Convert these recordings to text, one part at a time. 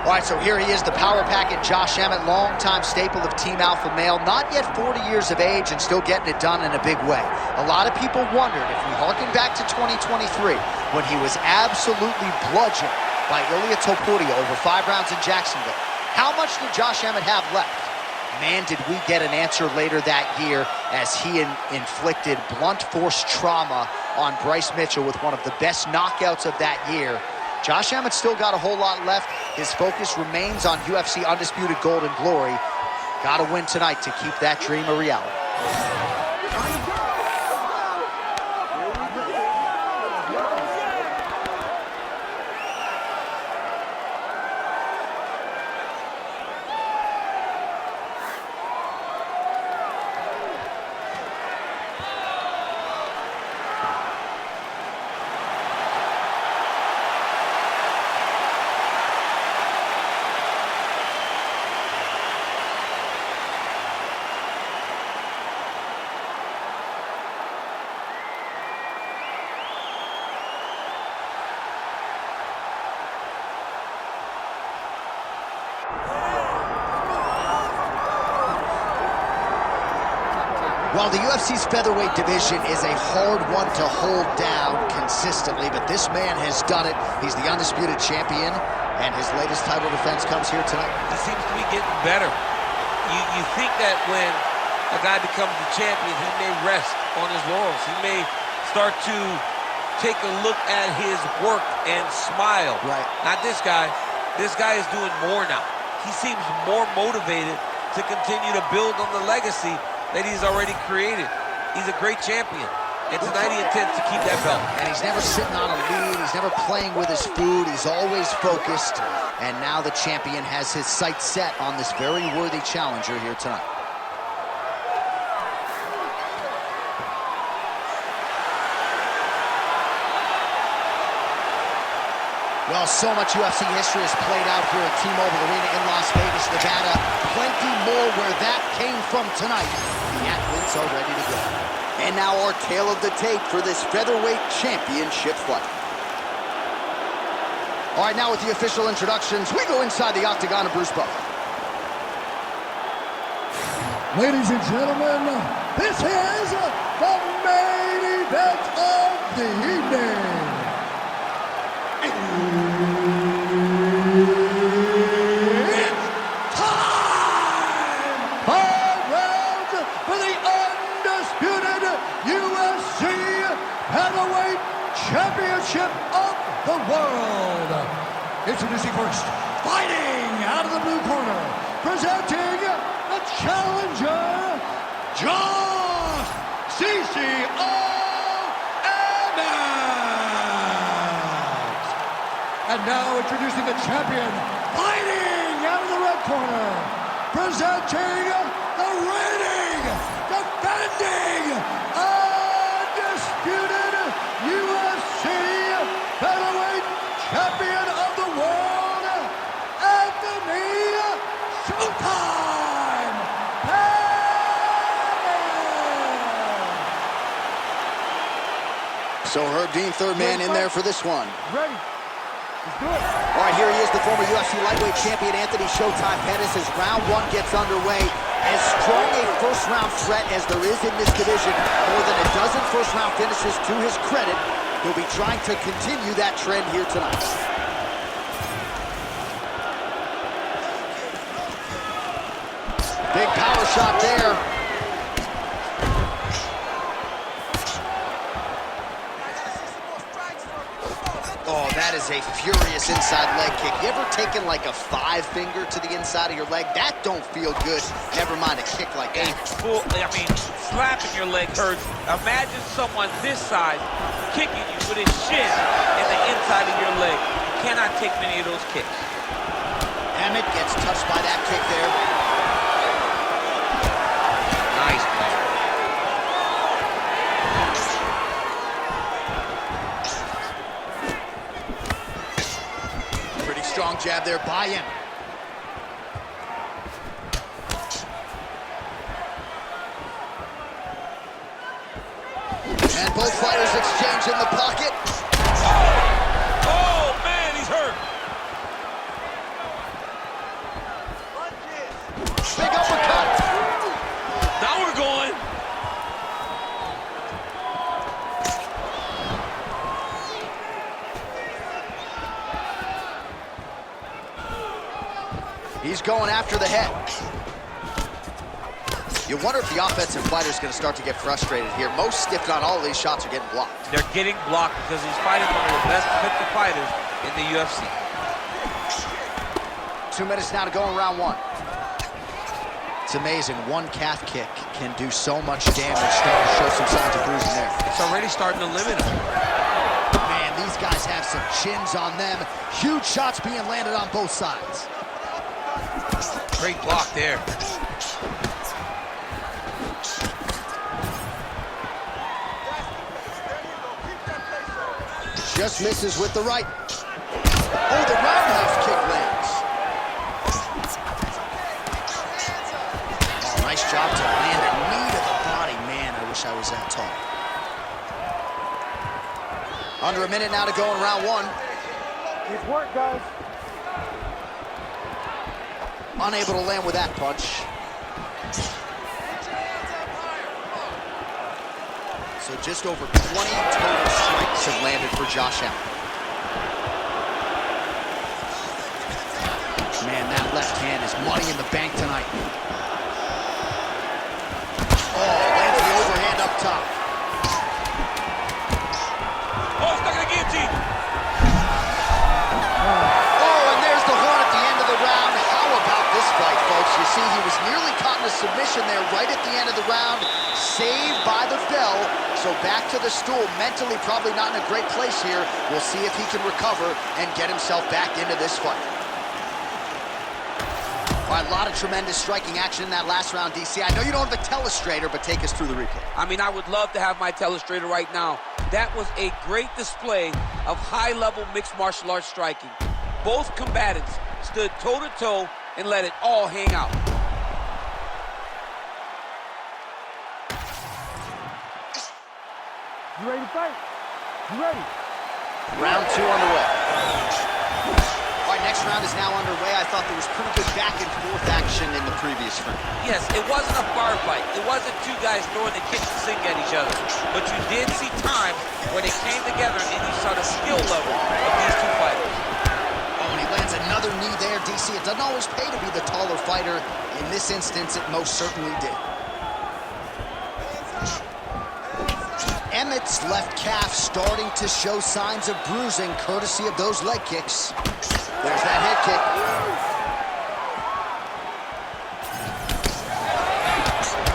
All right, so here he is, the power packing Josh Emmett, longtime staple of Team Alpha Male, not yet 40 years of age and still getting it done in a big way. A lot of people wondered, if we harken back to 2023, when he was absolutely bludgeoned by Ilia Topuria over 5 rounds in Jacksonville, how much did Josh Emmett have left? Man, did we get an answer later that year as he inflicted blunt force trauma on Bryce Mitchell with one of the best knockouts of that year. Josh Emmett still got a whole lot left. His focus remains on UFC Undisputed Gold and Glory. Got to win tonight to keep that dream a reality. Well, the UFC's featherweight division is a hard one to hold down consistently, but this man has done it. He's the undisputed champion, and his latest title defense comes here tonight. He seems to be getting better. You think that when a guy becomes the champion, he may rest on his laurels. He may start to take a look at his work and smile. Right. Not this guy. This guy is doing more now. He seems more motivated to continue to build on the legacy that he's already created. He's a great champion, and tonight he intends to keep that belt. And he's never sitting on a lead, he's never playing with his food, he's always focused, and now the champion has his sights set on this very worthy challenger here tonight. Well, so much UFC history has played out here at T-Mobile Arena in Las Vegas, Nevada. Plenty more where that came from tonight. The athletes are ready to go. And now our tale of the tape for this featherweight championship fight. All right, now with the official introductions, we go inside the octagon of Bruce Buffer. Ladies and gentlemen, this is the main event of the evening. Championship of the world. Introducing first, fighting out of the blue corner, presenting the challenger, Josh CCO Emmett. And now introducing the champion, fighting out of the red corner, presenting the reigning, defending, undisputed UFC featherweight champion of the world, Anthony Showtime Pettis. So Herb Dean, third man in there for this one. Ready? Let's do it. All right, here he is, the former UFC lightweight champion, Anthony Showtime Pettis, as round one gets underway. As strong a first-round threat as there is in this division, more than a dozen first-round finishes to his credit. He'll be trying to continue that trend here tonight. Big power shot there. Oh, that is a furious inside leg kick. You ever taken like a 5-finger to the inside of your leg? That don't feel good. Never mind a kick like that. Slapping your leg hurts. Imagine someone this size kicking you with his shin in the inside of your leg. You cannot take many of those kicks. Emmett gets touched by that kick there. Nice play. Strong jab there by him. And both fighters exchange in the pocket. Oh, man, he's hurt. He's going after the head. You wonder if the offensive fighter is going to start to get frustrated here. Most, if not all of these shots are getting blocked. They're getting blocked because he's fighting one of the best defensive fighters in the UFC. 2 minutes now to go in round one. It's amazing. One calf kick can do so much damage. Starting to show some signs of bruising there. It's already starting to limit him. Man, these guys have some chins on them. Huge shots being landed on both sides. Great block there. Just misses with the right. Oh, the roundhouse kick lands. Oh, nice job to land the knee to the body. Man, I wish I was that tall. Under a minute now to go in round one. Good work, guys. Unable to land with that punch. So just over 20 total strikes have landed for Josh Emmett. Man, that left hand is money in the bank tonight. Oh, lands the overhand up top. Oh, stuck in the guillotine. Oh, and there's the horn at the end of the round. How about this fight, folks? You see, he was nearly caught in a submission there right at the end of the round. Saved by the bell. So back to the stool. Mentally probably not in a great place here. We'll see if he can recover and get himself back into this fight. All right, a lot of tremendous striking action in that last round, DC. I know you don't have a telestrator, but take us through the replay. I mean, I would love to have my telestrator right now. That was a great display of high-level mixed martial arts striking. Both combatants stood toe-to-toe and let it all hang out. You ready to fight? You ready? Round two underway. All right, next round is now underway. I thought there was pretty good back and forth action in the previous round. Yes, it wasn't a bar fight. It wasn't two guys throwing the kitchen sink at each other. But you did see times where they came together and you saw the skill level of these two fighters. Oh, and he lands another knee there, DC. It doesn't always pay to be the taller fighter. In this instance, it most certainly did. Emmett's left calf starting to show signs of bruising, courtesy of those leg kicks. There's that head kick.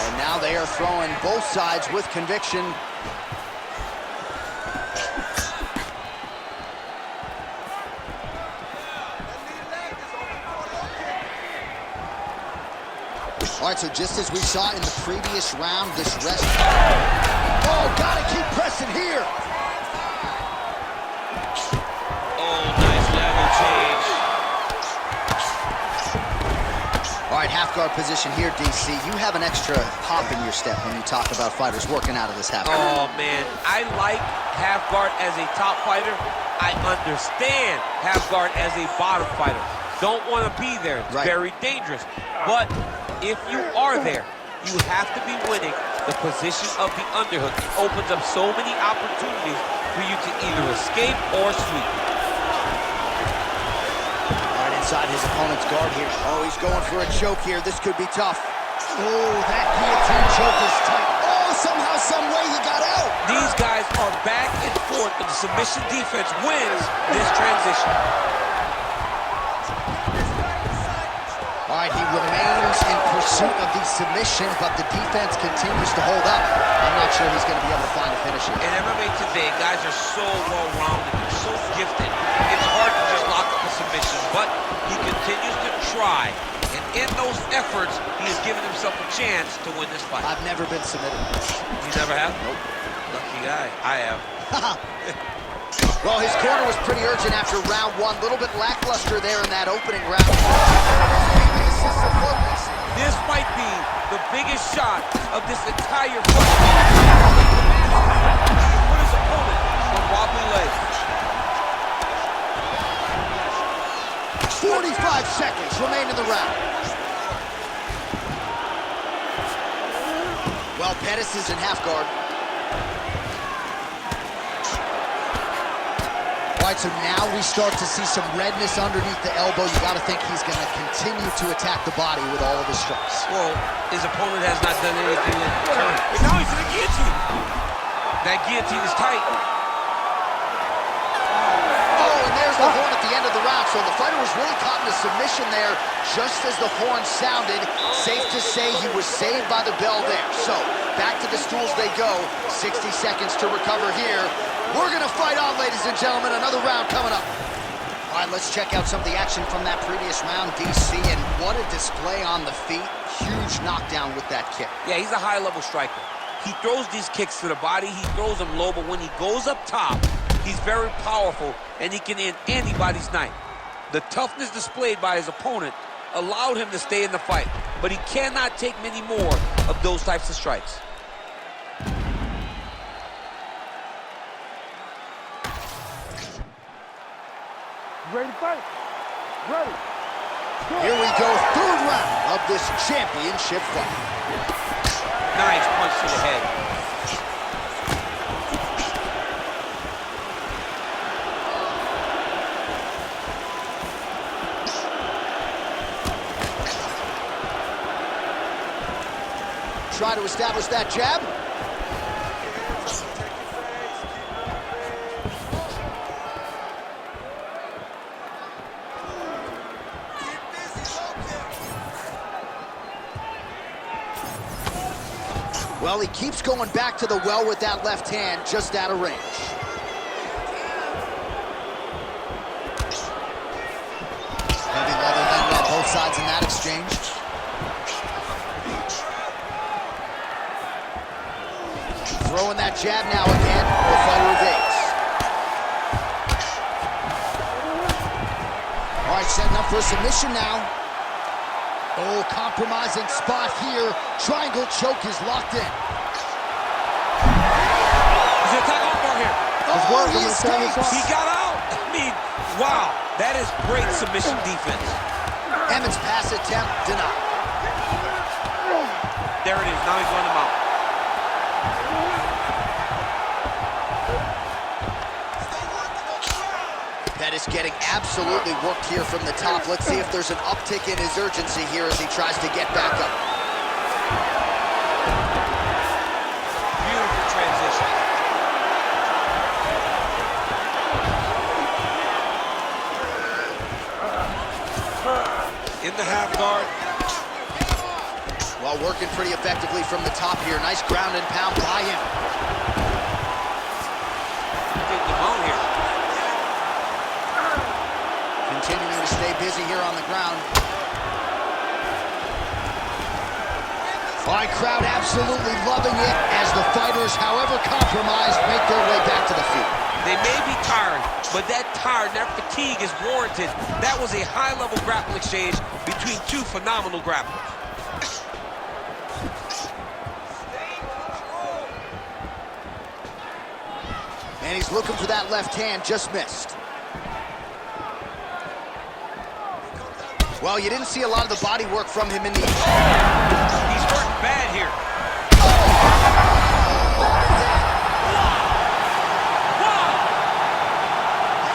And now they are throwing both sides with conviction. All right, so just as we saw in the previous round, this rest... Oh, gotta keep pressing here. Oh, nice level change. All right, half guard position here, DC. You have an extra hop in your step when you talk about fighters working out of this half guard. Oh, man. I like half guard as a top fighter. I understand half guard as a bottom fighter. Don't want to be there. It's very dangerous. But if you are there, you have to be winning the position of the underhook. It opens up so many opportunities for you to either escape or sweep. All right, inside his opponent's guard here. Oh, he's going for a choke here. This could be tough. Oh, that guillotine choke is tight. Oh, somehow, some way he got out. These guys are back and forth, but the submission defense wins this transition. All right, he remains in pursuit of the submission, but the defense continues to hold up. I'm not sure he's going to be able to find a finish here. In MMA today, guys are so well-rounded. They're so gifted. It's hard to just lock up a submission, but he continues to try. And in those efforts, he has given himself a chance to win this fight. I've never been submitted. You never have? Nope. Lucky guy. I have. Well, his corner was pretty urgent after round one. A little bit lackluster there in that opening round. This might be the biggest shot of this entire fight. Put his opponent on wobbly legs. 45 seconds remain in the round. Well, Pettis is in half guard. All right, so now we start to see some redness underneath the elbow. You got to think he's going to continue to attack the body with all of his strikes. Well, his opponent has not done anything in return. And now he's in the guillotine. That guillotine is tight. Oh, and there's the horn at the end of the round. So the fighter was really caught in a submission there just as the horn sounded. Safe to say he was saved by the bell there. So back to the stools they go. 60 seconds to recover here. We're going to fight on, ladies and gentlemen. Another round coming up. All right, let's check out some of the action from that previous round, DC, and what a display on the feet. Huge knockdown with that kick. Yeah, he's a high-level striker. He throws these kicks to the body. He throws them low, but when he goes up top, he's very powerful, and he can end anybody's night. The toughness displayed by his opponent allowed him to stay in the fight, but he cannot take many more of those types of strikes. Ready to fight? Ready. Here we go, third round of this championship fight. Nice punch to the head. Try to establish that jab. Well, he keeps going back to the well with that left hand, just out of range. Heavy leather landed on both sides in that exchange. Throwing that jab now again, the fighter evades. All right, setting up for a submission now. Oh, compromising spot here. Triangle choke is locked in. He's gonna attack off bar here. Oh, he escapes. He got out. I mean, wow, that is great submission defense. Emmett's pass attempt denied. There it is. Now he's running him out. Pettis getting absolutely worked here from the top. Let's see if there's an uptick in his urgency here as he tries to get back up. Beautiful transition. In the half guard. Well, working pretty effectively from the top here. Nice ground and pound by him. Taking him out here. Continuing to stay busy here on the ground. All right, crowd absolutely loving it as the fighters, however compromised, make their way back to the feet. They may be tired, but that tired, that fatigue is warranted. That was a high-level grappling exchange between two phenomenal grapplers. And he's looking for that left hand, just missed. Well, you didn't see a lot of the body work from him in the... He's hurting bad here.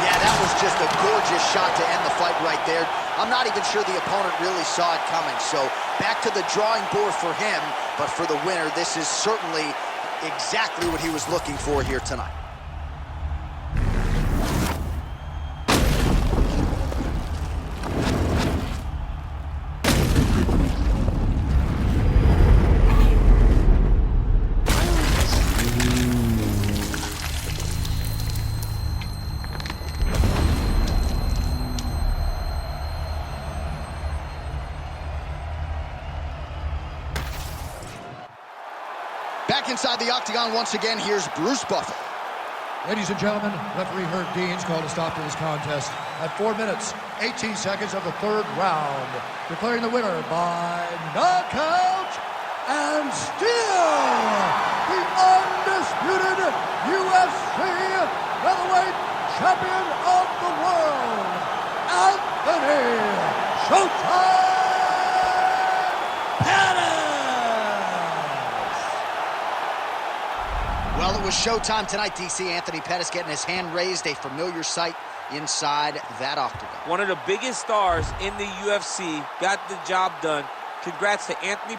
Yeah, that was just a gorgeous shot to end the fight right there. I'm not even sure the opponent really saw it coming. So back to the drawing board for him, but for the winner, this is certainly exactly what he was looking for here tonight. Back inside the octagon once again, here's Bruce Buffer. Ladies and gentlemen, referee Herb Dean's called a stop to this contest at 4 minutes, 18 seconds of the third round, declaring the winner by knockout and still the undisputed UFC featherweight champion of the world, Anthony Showtime Pettis. Well, it was showtime tonight, DC. Anthony Pettis getting his hand raised, a familiar sight inside that octagon. One of the biggest stars in the UFC got the job done. Congrats to Anthony